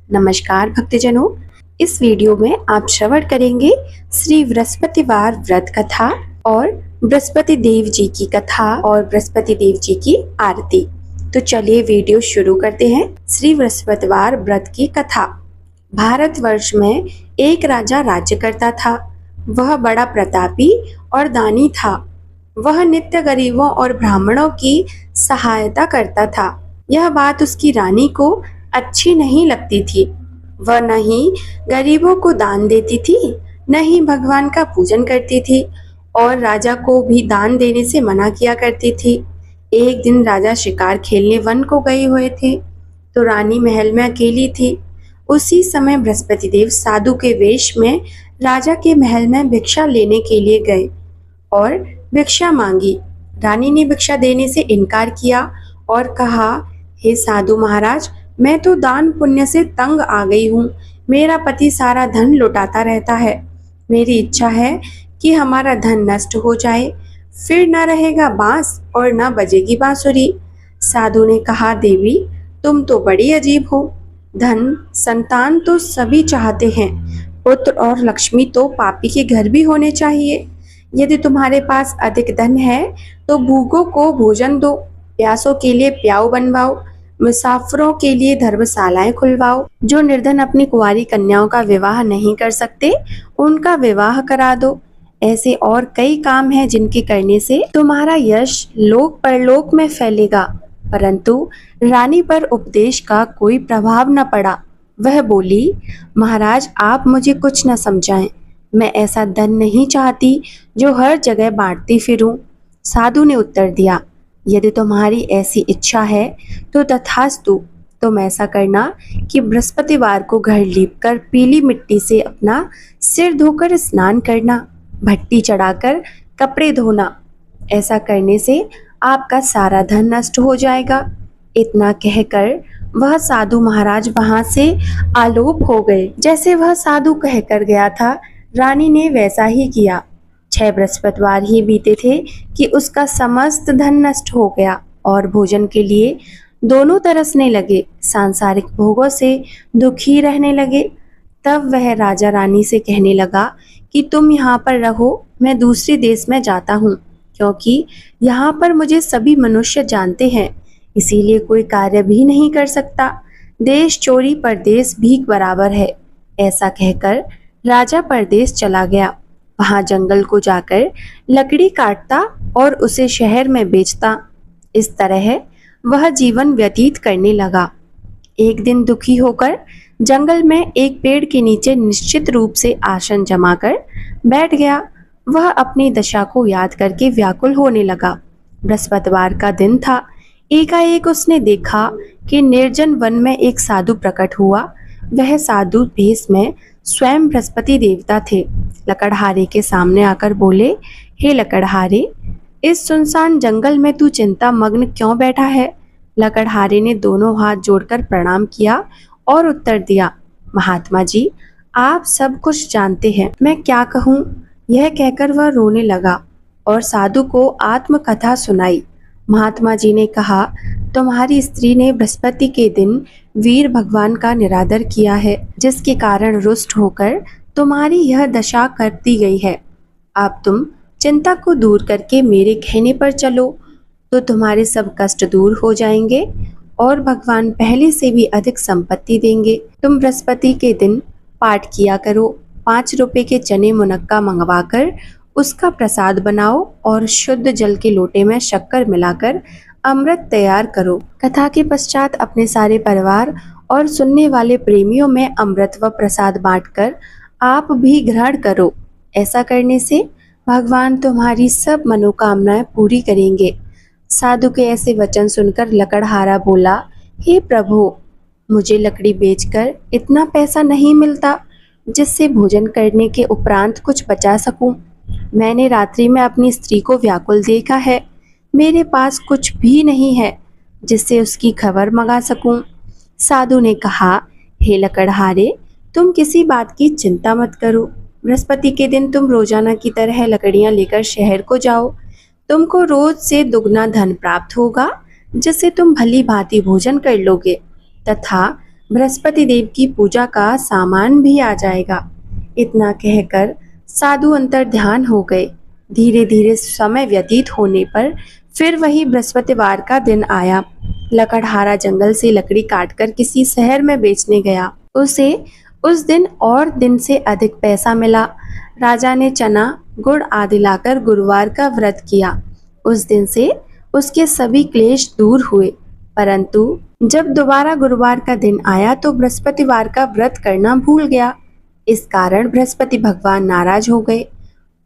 नमस्कार भक्तजनों, इस वीडियो में आप श्रवण करेंगे श्री बृहस्पतिवार व्रत कथा और बृहस्पति देव जी की कथा और बृहस्पति देव जी की आरती। तो चलिए वीडियो शुरू करते हैं। श्री बृहस्पतिवार व्रत की कथा। भारतवर्ष में एक राजा राज्य करता था। वह बड़ा प्रतापी और दानी था। वह नित्य गरीबों और ब्राह्मणों की सहायता करता था। यह बात उसकी रानी को अच्छी नहीं लगती थी। वह न ही गरीबों को दान देती थी, न ही भगवान का पूजन करती थी और राजा को भी दान देने से मना किया करती थी। एक दिन राजा शिकार खेलने वन को गए हुए थे, तो रानी महल में अकेली थी। उसी समय बृहस्पति देव साधु के वेश में राजा के महल में भिक्षा लेने के लिए गए और भिक्षा मांगी। रानी ने भिक्षा देने से इनकार किया और कहा, हे साधु महाराज, मैं तो दान पुण्य से तंग आ गई हूँ। मेरा पति सारा धन लुटाता रहता है। मेरी इच्छा है कि हमारा धन नष्ट हो जाए, फिर न रहेगा बांस और न बजेगी बांसुरी। साधु ने कहा, देवी तुम तो बड़ी अजीब हो। धन संतान तो सभी चाहते हैं, पुत्र और लक्ष्मी तो पापी के घर भी होने चाहिए। यदि तुम्हारे पास अधिक धन है तो भूखों को भोजन दो, प्यासों के लिए प्याऊ बनवाओ, मुसाफिरों के लिए धर्मशालाएं खुलवाओ। जो निर्धन अपनी कुंवारी कन्याओं का विवाह नहीं कर सकते, उनका विवाह करा दो। ऐसे और कई काम हैं जिनके करने से तुम्हारा यश लोक परलोक में फैलेगा। परंतु रानी पर उपदेश का कोई प्रभाव न पड़ा। वह बोली, महाराज आप मुझे कुछ न समझाएं। मैं ऐसा धन नहीं चाहती जो हर जगह बांटती फिरूं। साधु ने उत्तर दिया, यदि तुम्हारी ऐसी इच्छा है तो तथास्तु। तुम ऐसा करना कि बृहस्पतिवार को घर लीपकर पीली मिट्टी से अपना सिर धोकर स्नान करना, भट्टी चढ़ाकर कपड़े धोना। ऐसा करने से आपका सारा धन नष्ट हो जाएगा। इतना कहकर वह साधु महाराज वहां से आलोप हो गए। जैसे वह साधु कहकर गया था, रानी ने वैसा ही किया। 6 बृहस्पतिवार ही बीते थे कि उसका समस्त धन नष्ट हो गया और भोजन के लिए दोनों तरसने लगे, सांसारिक भोगों से दुखी रहने लगे। तब वह राजा रानी से कहने लगा कि तुम यहाँ पर रहो, मैं दूसरे देश में जाता हूँ, क्योंकि यहाँ पर मुझे सभी मनुष्य जानते हैं, इसीलिए कोई कार्य भी नहीं कर सकता। देश चोरी परदेश भीख बराबर है। ऐसा कहकर राजा परदेश चला गया। वहां जंगल को जाकर लकड़ी काटता और उसे शहर में बेचता। इस तरह वह जीवन व्यतीत करने लगा। एक दिन दुखी होकर जंगल में एक पेड़ के नीचे निश्चित रूप से आसन जमाकर बैठ गया। वह अपनी दशा को याद करके व्याकुल होने लगा। बृहस्पतिवार का दिन था। एकाएक उसने देखा कि निर्जन वन में एक साधु प्रकट हुआ। वह साधु भेष में स्वयं बृहस्पति देवता थे। लकड़हारे के सामने आकर बोले, हे लकड़हारे, इस सुनसान जंगल में तू चिंता मग्न क्यों बैठा है? लकड़हारे ने दोनों हाथ जोड़कर प्रणाम किया और उत्तर दिया, महात्मा जी, आप सब कुछ जानते हैं, मैं क्या कहूँ। यह कहकर वह रोने लगा और साधु को आत्मकथा सुनाई। महात्मा जी ने कहा, तुम्हारी स्त्री ने बृहस्पति के दिन वीर भगवान का निरादर किया है, जिसके कारण रुष्ट होकर तुम्हारी यह दशा कर दी गई है। अब तुम चिंता को दूर करके मेरे कहने पर चलो तो तुम्हारे सब कष्ट दूर हो जाएंगे और भगवान पहले से भी अधिक संपत्ति देंगे। तुम बृहस्पति के दिन पाठ किया करो। 5 रुपए के चने मुनक्का मंगवाकर उसका प्रसाद बनाओ और शुद्ध जल के लोटे में शक्कर मिलाकर अमृत तैयार करो। कथा के पश्चात अपने सारे परिवार और सुनने वाले प्रेमियों में अमृत व प्रसाद बांटकर आप भी ग्रहण करो। ऐसा करने से भगवान तुम्हारी सब मनोकामनाएं पूरी करेंगे। साधु के ऐसे वचन सुनकर लकड़हारा बोला, हे प्रभु, मुझे लकड़ी बेचकर इतना पैसा नहीं मिलता जिससे भोजन करने के उपरांत कुछ बचा सकूं। मैंने रात्रि में अपनी स्त्री को व्याकुल देखा है। मेरे पास कुछ भी नहीं है जिससे उसकी खबर मंगा सकूं। साधु ने कहा, हे लकड़हारे, तुम किसी बात की चिंता मत करो। बृहस्पति के दिन तुम रोजाना की तरह लकड़ियां लेकर शहर को जाओ। तुमको रोज से दुगना धन प्राप्त होगा, जिससे तुम भली भांति भोजन कर लोगे तथा बृहस्पति देव की पूजा का सामान भी आ जाएगा। इतना कहकर साधु अंतर ध्यान हो गए। धीरे धीरे समय व्यतीत होने पर फिर वही बृहस्पतिवार का दिन आया। लकड़हारा जंगल से लकड़ी काटकर किसी शहर में बेचने गया। उसे उस दिन और दिन से अधिक पैसा मिला। राजा ने चना गुड़ आदि लाकर गुरुवार का व्रत किया। उस दिन से उसके सभी क्लेश दूर हुए। परंतु जब दोबारा गुरुवार का दिन आया तो बृहस्पतिवार का व्रत करना भूल गया। इस कारण बृहस्पति भगवान नाराज हो गए।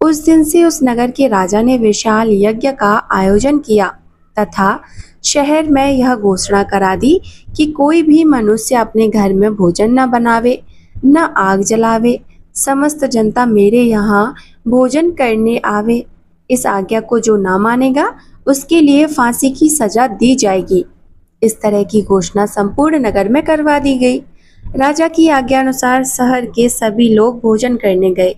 उस दिन से उस नगर के राजा ने विशाल यज्ञ का आयोजन किया तथा शहर में यह घोषणा करा दी कि कोई भी मनुष्य अपने घर में भोजन न बनावे, न आग जलावे। समस्त जनता मेरे यहाँ भोजन करने आवे। इस आज्ञा को जो ना मानेगा उसके लिए फांसी की सजा दी जाएगी। इस तरह की घोषणा संपूर्ण नगर में करवा दी गई। राजा की आज्ञा अनुसार शहर के सभी लोग भोजन करने गए,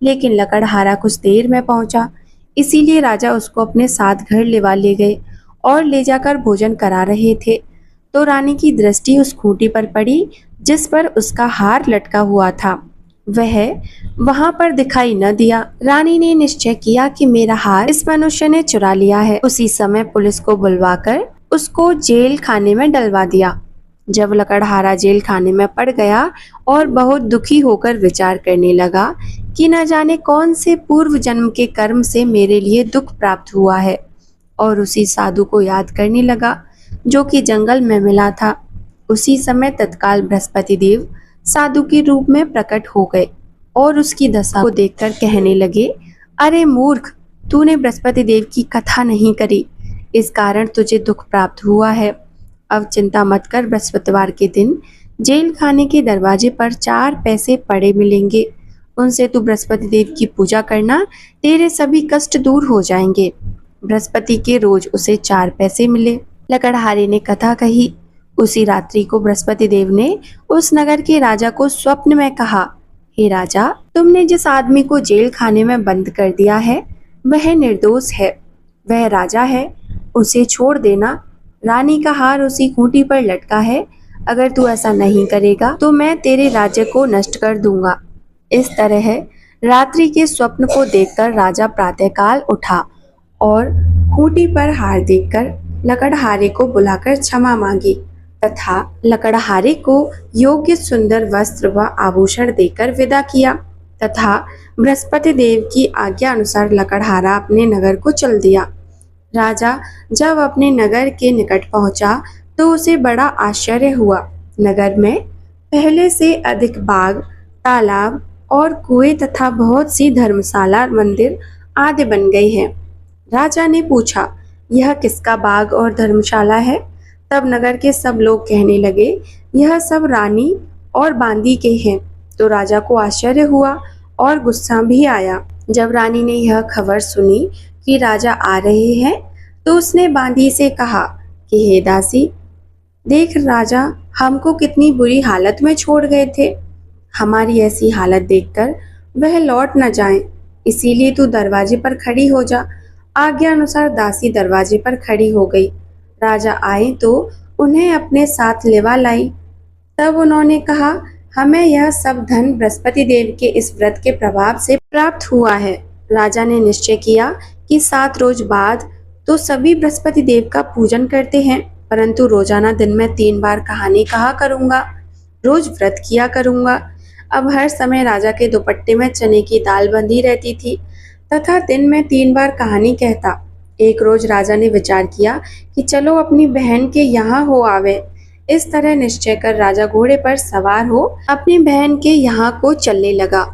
लेकिन लकड़हारा कुछ देर में पहुंचा। इसीलिए राजा उसको अपने साथ घर ले गए और ले जाकर भोजन करा रहे थे तो रानी की दृष्टि उस खूंटी पर पड़ी जिस पर उसका हार लटका हुआ था। वह वहां पर दिखाई न दिया। रानी ने निश्चय किया कि मेरा हार इस मनुष्य ने चुरा लिया है। उसी समय पुलिस को बुलवाकर उसको जेल खाने में डलवा दिया। जब लकड़हारा जेल खाने में पड़ गया और बहुत दुखी होकर विचार करने लगा कि न जाने कौन से पूर्व जन्म के कर्म से मेरे लिए दुख प्राप्त हुआ है, और उसी साधु को याद करने लगा जो कि जंगल में मिला था। उसी समय तत्काल बृहस्पति देव साधु के रूप में प्रकट हो गए और उसकी दशा को देखकर कहने लगे, अरे मूर्ख, तूने बृहस्पति देव की कथा नहीं करी, इस कारण तुझे दुख प्राप्त हुआ है। अब चिंता मत कर, बृहस्पतिवार के दिन जेल खाने के दरवाजे पर 4 पैसे पड़े मिलेंगे। उनसे तू बृहस्पति देव की पूजा करना, तेरे सभी कष्ट दूर हो जाएंगे। बृहस्पति के रोज उसे 4 पैसे मिले। लकड़हारे ने कथा कही। उसी रात्रि को बृहस्पति देव ने उस नगर के राजा को स्वप्न में कहा, हे राजा, तुमने जिस आदमी को जेल खाने में बंद कर दिया है वह निर्दोष है, वह राजा है, उसे छोड़ देना। रानी का हार उसी खूंटी पर लटका है। अगर तू ऐसा नहीं करेगा तो मैं तेरे राज्य को नष्ट कर दूंगा। इस तरह रात्रि के स्वप्न को देखकर राजा प्रातःकाल उठा और खूंटी पर हार देखकर लकड़हारे को बुलाकर क्षमा मांगी तथा लकड़हारे को योग्य सुंदर वस्त्र व आभूषण देकर विदा किया तथा बृहस्पति देव की आज्ञा अनुसार लकड़हारा अपने नगर को चल दिया। राजा जब अपने नगर के निकट पहुंचा तो उसे बड़ा आश्चर्य हुआ। नगर में पहले से अधिक बाग, तालाब और कुएं तथा बहुत सी धर्मशाला, मंदिर आदि बन गए हैं। राजा ने पूछा, यह किसका बाग और धर्मशाला है? तब नगर के सब लोग कहने लगे, यह सब रानी और बांदी के हैं। तो राजा को आश्चर्य हुआ और गुस्सा भी आया। जब रानी ने यह खबर सुनी कि राजा आ रहे हैं तो उसने बांदी से कहा कि हे दासी, देख राजा हमको कितनी बुरी हालत में छोड़ गए थे। हमारी ऐसी हालत देखकर वह लौट न जाएं, इसीलिए तू दरवाजे पर खड़ी हो जा। आज्ञा अनुसार दासी दरवाजे पर खड़ी हो गई। राजा आए तो उन्हें अपने साथ लेवा लाई। तब उन्होंने कहा, हमें यह सब धन बृहस्पति देव के इस व्रत के प्रभाव से प्राप्त हुआ है। राजा ने निश्चय किया कि 7 रोज बाद तो सभी बृहस्पति देव का पूजन करते हैं, परंतु रोजाना दिन में 3 बार कहानी कहा करूंगा, रोज व्रत किया करूंगा। अब हर समय राजा के दुपट्टे में चने की दाल बंधी रहती थी तथा दिन में 3 बार कहानी कहता। एक रोज राजा ने विचार किया कि चलो अपनी बहन के यहाँ हो आवे। इस तरह निश्चय कर राजा घोड़े पर सवार हो अपनी बहन के यहाँ को चलने लगा।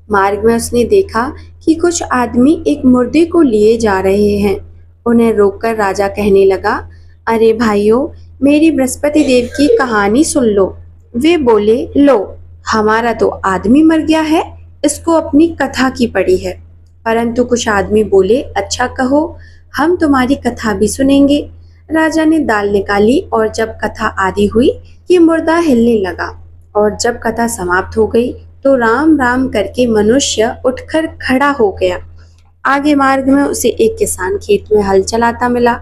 मार्ग में उसने देखा कि कुछ आदमी एक मुर्दे को लिए जा रहे हैं। उन्हें रोककर राजा कहने लगा, अरे भाइयों, मेरी बृहस्पति देव की कहानी सुन लो। वे बोले, लो, हमारा तो आदमी मर गया है, इसको अपनी कथा की पड़ी है। परंतु कुछ आदमी बोले, अच्छा कहो, हम तुम्हारी कथा भी सुनेंगे। राजा ने दाल निकाली और जब कथा आदि हुई कि मुर्दा हिलने लगा, और जब कथा समाप्त हो गई तो राम राम करके मनुष्य उठकर खड़ा हो गया। आगे मार्ग में उसे एक किसान खेत में हल चलाता मिला।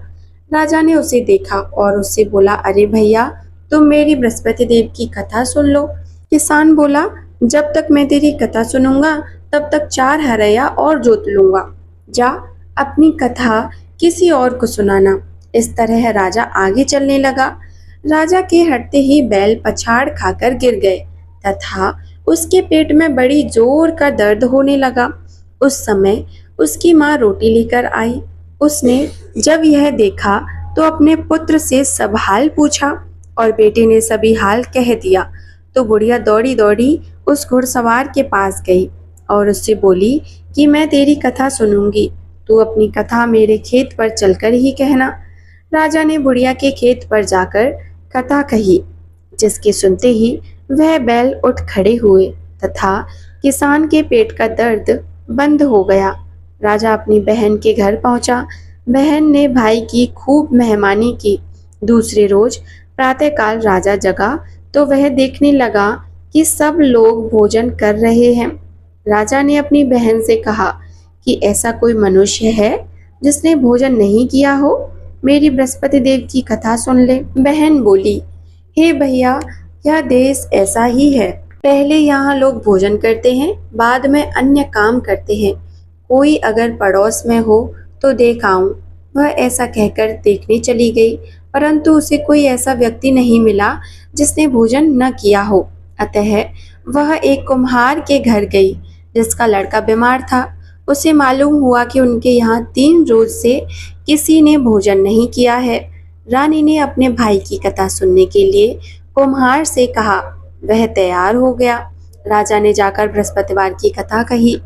राजा ने उसे देखा और उससे बोला, अरे भैया, तुम मेरी बृहस्पति देव की कथा सुन लो। किसान बोला, जब तक मैं तेरी कथा सुनूंगा तब तक 4 हरया और जोत लूंगा। जा अपनी कथा किसी और को सुनाना। इस तरह राजा आगे चलने लगा। राजा के हटते ही बैल पछाड़ खाकर गिर गए तथा उसके पेट में बड़ी जोर का दर्द होने लगा। उस समय उसकी माँ रोटी लेकर आई। उसने जब यह देखा तो अपने पुत्र से सब हाल पूछा और बेटे ने सभी हाल कह दिया। तो बुढ़िया दौड़ी दौड़ी उस घुड़सवार के पास गई और उससे बोली कि मैं तेरी कथा सुनूंगी, तू अपनी कथा मेरे खेत पर चलकर ही कहना। राजा ने बुढ़िया के खेत पर जाकर कथा कही, जिसके सुनते ही वह बैल उठ खड़े हुए तथा किसान के पेट का दर्द बंद हो गया। राजा अपनी बहन के घर पहुंचा। बहन ने भाई की खूब मेहमानी की। दूसरे रोज प्रातःकाल राजा जगा तो वह देखने लगा कि सब लोग भोजन कर रहे हैं। राजा ने अपनी बहन से कहा कि ऐसा कोई मनुष्य है जिसने भोजन नहीं किया हो, मेरी बृहस्पति देव की कथा सुन ले। बहन बोली, हे भैया, यह देश ऐसा ही है। पहले यहाँ लोग भोजन करते हैं, बाद में अन्य काम करते हैं। कोई अगर पड़ोस में हो तो देख आऊं। वह ऐसा कहकर देखने चली गई, परंतु उसे कोई ऐसा व्यक्ति नहीं मिला जिसने भोजन न किया हो। अतः वह एक कुम्हार के घर गई जिसका लड़का बीमार था। उसे मालूम हुआ कि उनके यहाँ 3 रोज से किसी ने भोजन नहीं किया है। रानी ने अपने भाई की कथा सुनने के लिए कुम्हार से कहा। वह तैयार हो गया। राजा ने जाकर बृहस्पतिवार की कथा कही,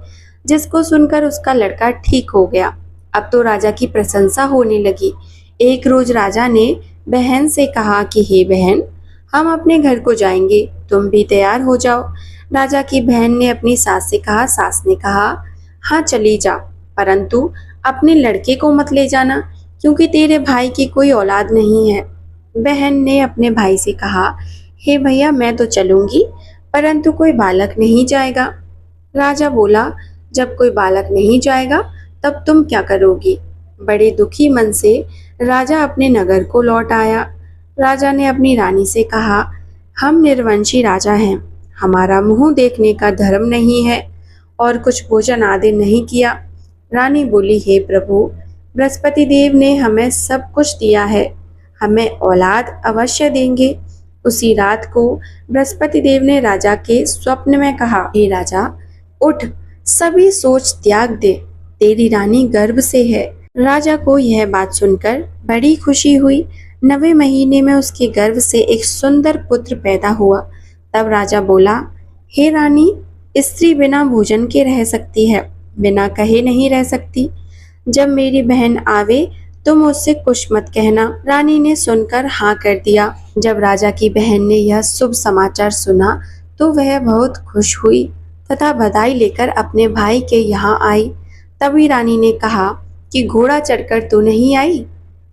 जिसको सुनकर उसका लड़का ठीक हो गया। अब तो राजा की प्रशंसा होने लगी। एक रोज राजा ने बहन से कहा कि हे बहन, हम अपने घर को जाएंगे, तुम भी तैयार हो जाओ। राजा की बहन ने अपनी सास से कहा। सास ने कहा, हाँ चली जा, परंतु अपने लड़के को मत ले जाना, क्योंकि तेरे भाई की कोई औलाद नहीं है। बहन ने अपने भाई से कहा, हे भैया, मैं तो चलूंगी, परंतु कोई बालक नहीं जाएगा। राजा बोला, जब कोई बालक नहीं जाएगा तब तुम क्या करोगी? बड़े दुखी मन से राजा अपने नगर को लौट आया। राजा ने अपनी रानी से कहा, हम निर्वंशी राजा हैं, हमारा मुंह देखने का धर्म नहीं है और कुछ भोजन आदि नहीं किया। रानी बोली, हे प्रभु, बृहस्पति देव ने हमें सब कुछ दिया है, हमें औलाद अवश्य देंगे। उसी रात को बृहस्पति देव ने राजा के स्वप्न में कहा, हे राजा, उठ, सभी सोच त्याग दे, तेरी रानी गर्भ से है। राजा को यह बात सुनकर बड़ी खुशी हुई। 9वें महीने में उसके गर्भ से एक सुंदर पुत्र पैदा हुआ। तब राजा बोला, हे रानी, स्त्री बिना भोजन के रह सकती है, बिना कहे नहीं रह सकती। जब मेरी बहन आवे तुम उससे कुछ मत कहना। रानी ने सुनकर हाँ कर दिया। जब राजा की बहन ने यह शुभ समाचार सुना तो वह बहुत खुश हुई तथा बधाई लेकर अपने भाई के यहाँ आई। तभी रानी ने कहा कि घोड़ा चढ़कर तो नहीं आई,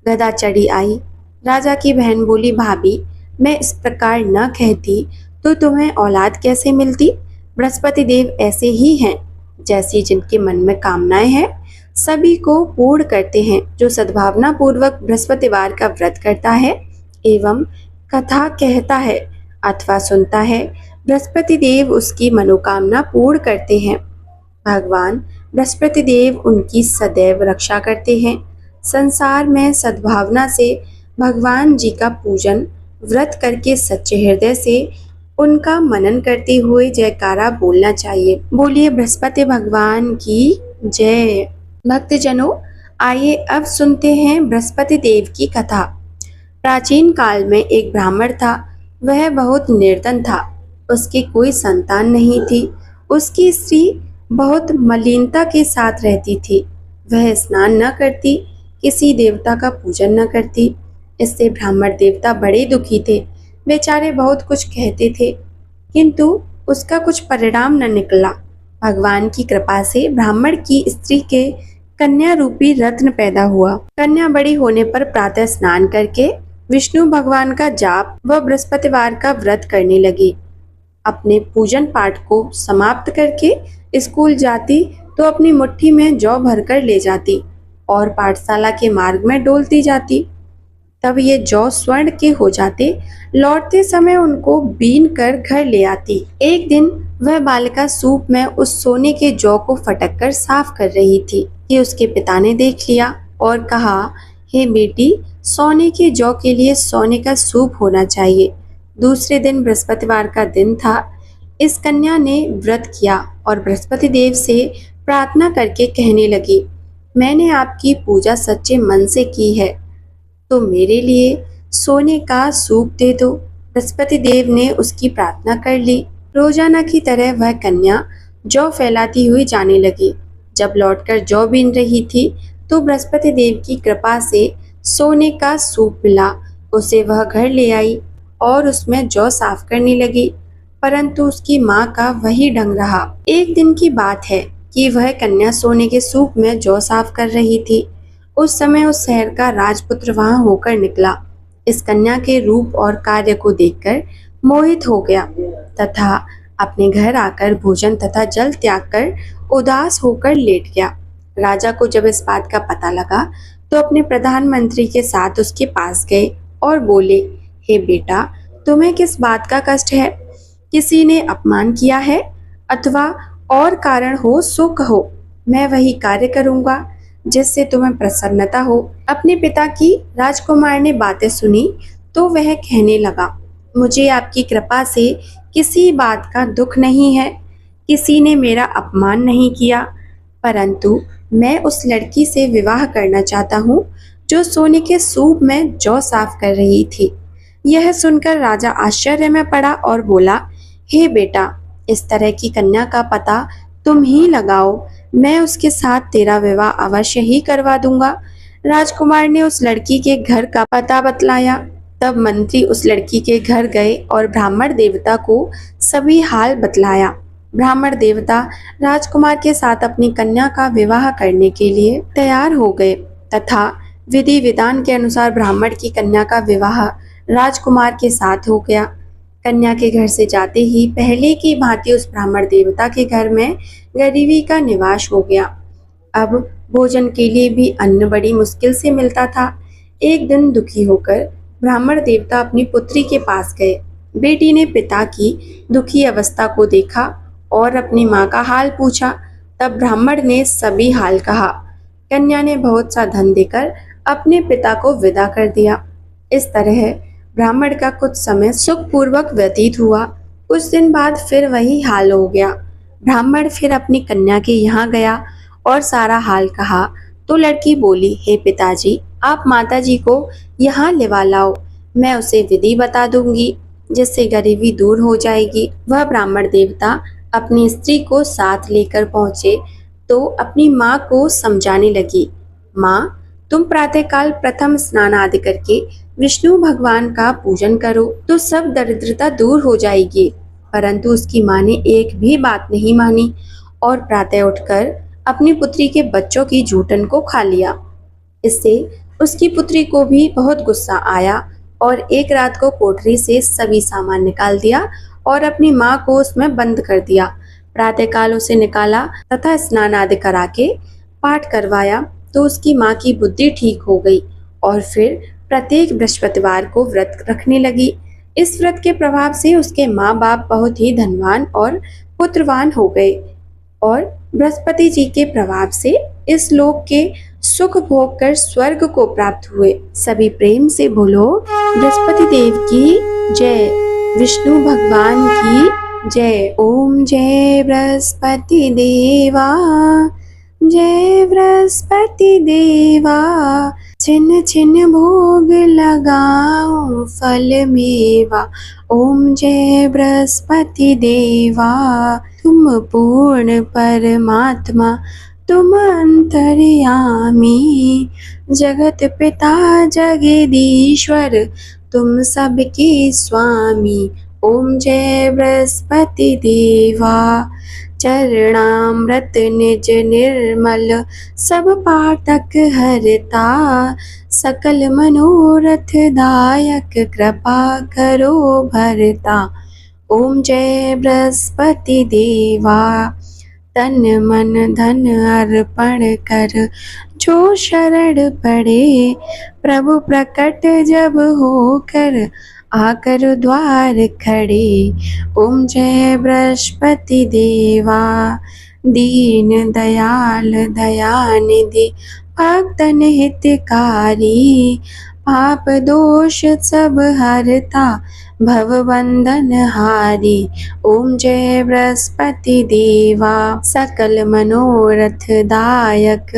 गधा चढ़ी आई। राजा की बहन बोली, भाभी, मैं इस प्रकार न कहती तो तुम्हें औलाद कैसे मिलती? बृहस्पति देव ऐसे ही हैं, जैसी जिनके मन में कामनाएं हैं सभी को पूर्ण करते हैं। जो सद्भावना पूर्वक बृहस्पतिवार का व्रत करता है एवं कथा कहता है अथवा सुनता है, बृहस्पति देव उसकी मनोकामना पूर्ण करते हैं। भगवान बृहस्पति देव उनकी सदैव रक्षा करते हैं। संसार में सद्भावना से भगवान जी का पूजन व्रत करके सच्चे हृदय से उनका मनन करते हुए जयकारा बोलना चाहिए। बोलिए बृहस्पति भगवान की जय। भक्तजनों, आइए अब सुनते हैं बृहस्पति देव की कथा। प्राचीन काल में एक ब्राह्मण था। वह बहुत निर्धन था, उसकी कोई संतान नहीं थी। उसकी स्त्री बहुत मलिनता के साथ रहती थी। वह स्नान न करती, किसी देवता का पूजन न करती। इससे ब्राह्मण देवता बड़े दुखी थे। बेचारे बहुत कुछ कहते थे, किंतु उसका कुछ परिणाम न निकला। भगवान की कृपा से ब्राह्मण की स्त्री के कन्या रूपी रत्न पैदा हुआ। कन्या बड़ी होने पर प्रातः स्नान करके विष्णु भगवान का जाप व बृहस्पतिवार का व्रत करने लगी। अपने पूजन पाठ को समाप्त करके स्कूल जाती तो अपनी मुट्ठी में जौ भरकर ले जाती और पाठशाला के मार्ग में डोलती जाती। तब ये जौ स्वर्ण के हो जाते। लौटते समय उनको बीन कर घर ले आती। एक दिन वह बालिका सूप में उस सोने के जौ को फटक कर साफ कर रही थी कि उसके पिता ने देख लिया और कहा, हे बेटी, सोने के जौ के लिए सोने का सूप होना चाहिए। दूसरे दिन बृहस्पतिवार का दिन था। इस कन्या ने व्रत किया और बृहस्पति देव से प्रार्थना करके कहने लगी, मैंने आपकी पूजा सच्चे मन से की है, तो मेरे लिए सोने का सूप दे दो। बृहस्पति देव ने उसकी प्रार्थना कर ली। रोजाना की तरह वह कन्या जौ फैलाती हुई जाने लगी। जब लौटकर जौ बीन रही थी तो बृहस्पति देव की कृपा से सोने का सूप मिला। उसे वह घर ले आई और उसमें जौ साफ करने लगी, परंतु उसकी माँ का वही ढंग रहा। एक दिन की बात है कि वह कन्या सोने के सूप में जौ साफ कर रही थी। उस समय उस शहर का राजपुत्र वहां होकर निकला। इस कन्या के रूप और कार्य को देखकर मोहित हो गया तथा अपने घर आकर भोजन तथा जल त्याग कर उदास होकर लेट गया। राजा को जब इस बात का पता लगा तो अपने प्रधानमंत्री के साथ उसके पास गए और बोले, हे बेटा, तुम्हें किस बात का कष्ट है? किसी ने अपमान किया है अथवा और कारण हो सो कहो, मैं वही कार्य करूंगा जिससे तुम्हें प्रसन्नता हो। अपने पिता की राजकुमार ने बातें सुनी तो वह कहने लगा, मुझे आपकी कृपा से किसी बात का दुख नहीं है। किसी ने मेरा अपमान नहीं किया, परंतु मैं उस लड़की से विवाह करना चाहता हूँ जो सोने के सूप में जौ साफ कर रही थी। यह सुनकर राजा आश्चर्य में पड़ा और बोला, हे बेटा, इस तरह की कन्या का पता तुम ही लगाओ, मैं उसके साथ तेरा विवाह अवश्य ही करवा दूंगा। राजकुमार ने उस लड़की के घर का पता बतलाया। तब मंत्री उस लड़की के घर गए और ब्राह्मण देवता को सभी हाल बतलाया। ब्राह्मण देवता राजकुमार के साथ अपनी कन्या का विवाह करने के लिए तैयार हो गए तथा विधि विधान के अनुसार ब्राह्मण की कन्या का विवाह राजकुमार के साथ हो गया। कन्या के घर से जाते ही पहले की भांति उस ब्राह्मण देवता के घर में गरीबी का निवास हो गया। अब भोजन के लिए भी अन्न बड़ी मुश्किल से मिलता था। एक दिन दुखी होकर ब्राह्मण देवता अपनी पुत्री के पास गए। बेटी ने पिता की दुखी अवस्था को देखा और अपनी माँ का हाल पूछा। तब ब्राह्मण ने सभी हाल कहा। कन्या ने बहुत सा धन देकर अपने पिता को विदा कर दिया। इस तरह ब्राह्मण का कुछ समय सुखपूर्वक व्यतीत हुआ। कुछ दिन बाद फिर वही हाल हो गया। ब्राह्मण फिर अपनी कन्या के यहाँ गया और सारा हाल कहा तो लड़की बोली, हे पिताजी, आप माताजी को यहाँ लिवा लाओ, मैं उसे विधि बता दूंगी जिससे गरीबी दूर हो जाएगी। वह ब्राह्मण देवता अपनी स्त्री को साथ लेकर पहुंचे तो अपनी माँ को समझाने लगी, माँ, तुम प्रातःकाल प्रथम स्नान आदि करके विष्णु भगवान का पूजन करो तो सब दरिद्रता दूर हो जाएगी। परंतु उसकी माँ ने एक भी बात नहीं मानी और प्रातः उठकर अपनी पुत्री के बच्चों की जूठन को खा लिया। इससे उसकी पुत्री को भी बहुत गुस्सा आया और एक रात को कोठरी से सभी सामान निकाल दिया और अपनी माँ को उसमें बंद कर दिया। प्रातःकाल उसे निकाला तथा स्नान आदि करा के पाठ करवाया तो उसकी माँ की बुद्धि ठीक हो गई और फिर प्रत्येक बृहस्पतिवार को व्रत रखने लगी। इस व्रत के प्रभाव से उसके माँ बाप बहुत ही धनवान और पुत्रवान हो गए और बृहस्पति जी के प्रभाव से इस लोक के सुख भोग कर स्वर्ग को प्राप्त हुए। सभी प्रेम से बोलो, बृहस्पति देव की जय, विष्णु भगवान की जय। ओम जय बृहस्पति देवा, जय बृहस्पति देवा, छिन छिन भोग लगाओ फल मेवा। ओम जय बृहस्पति देवा, तुम पूर्ण परमात्मा, तुम अंतर्यामी, जगत पिता जगदीश्वर, तुम सबके स्वामी। ओम जय बृहस्पति देवा, चरणामृत निज निर्मल, सब पातक हरता, सकल मनोरथ दायक, कृपा करो भरता। ओम जय बृहस्पति देवा, तन मन धन अर्पण कर जो शरण पड़े, प्रभु प्रकट जब होकर आकर द्वार खड़े। ओम जय बृहस्पति देवा, दीन दयाल दयानिधि भक्तन हितकारी। पाप दोष सब हरता भव बंधन हारी। ओम जय बृहस्पति देवा, सकल मनोरथ दायक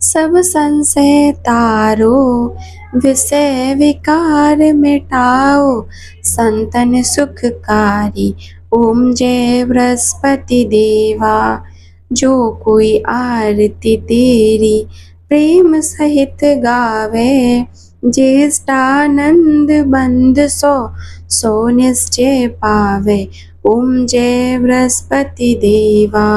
सब संशय तारो। विषय विकार मिटाओ संतन सुखकारी। ओम जय बृहस्पति देवा, जो कोई आरती तेरी प्रेम सहित गावे। ज्येष्ठानंद बंद सो निश्चय पावे। ओम जय बृहस्पति देवा,